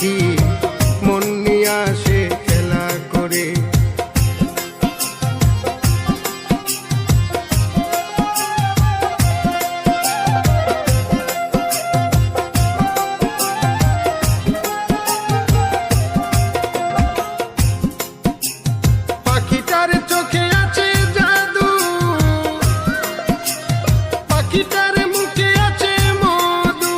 পাখি মন নিয়ে আসে খেলা করে। পাখিটার চোখে আছে জাদু, পাখিটার মুখে আছে মধু,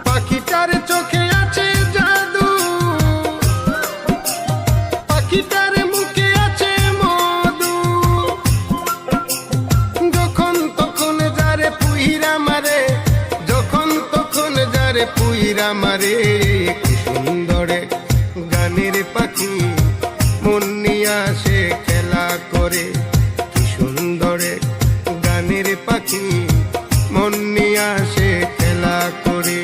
পাখিটার চোখে আছে জাদু, পাখিটার মুখে আছে মধু। যখন তখন যারে পুইরা মারে, যখন তখন যারে পুইরা মারে, কি সুন্দরে গানের পাখি মন নিয়ে আসে খেলা করে। কি সুন্দরে গানের পাখি মন নিয়ে আসে খেলা করে।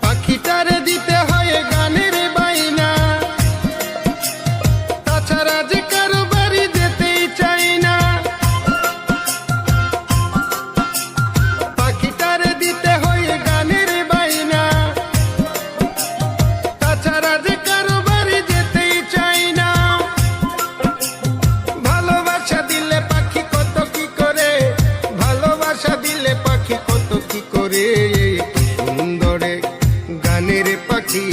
পাখিটারে দিতে হয় গানের বাইনা, তাছাড়া যে কারো বাড়ি যেতেই চাই না। পাখিটারে দিতে হয় গানের বাইনা, তাছাড়া যে কারো বাড়ি যেতেই চাই না। ভালোবাসা দিলে পাখি কত কি করে, ভালোবাসা দিলে পাখি কত কি করে। সুন্দরে গানের পাখি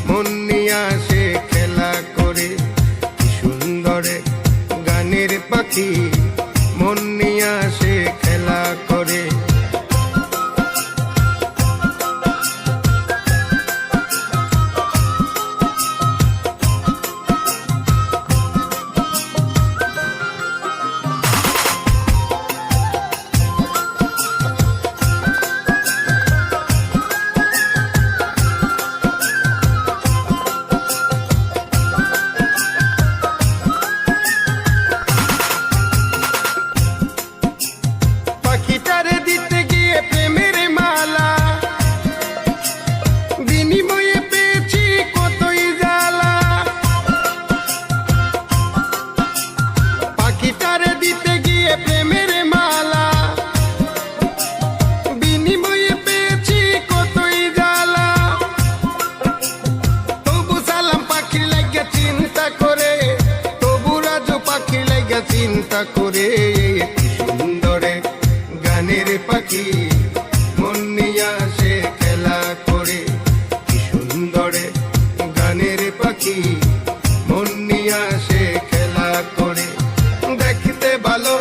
মন নিয়ে আসে খেলা করে। কি সুন্দরে গানের পাখি মন নিয়ে আসে খেলা করে। পাখিটারে দিতে গিয়ে প্রেমের মালা, বিনিময়ে পেয়েছি কতই জ্বালা। পাখিটারে দিতে গিয়ে প্রেমের মালা, বিনিময়ে পেয়েছি কতই জ্বালা। তবু সালাম পাখির লাগিয়া চিন্তা করে, তবু রাজু পাখির লাগিয়া চিন্তা করে। কি সুন্দরে গানের পাখি মন নিয়ে আসে খেলা করে। কি সুন্দরে গানের পাখি মন নিয়ে আসে খেলা করে। দেখতে ভালো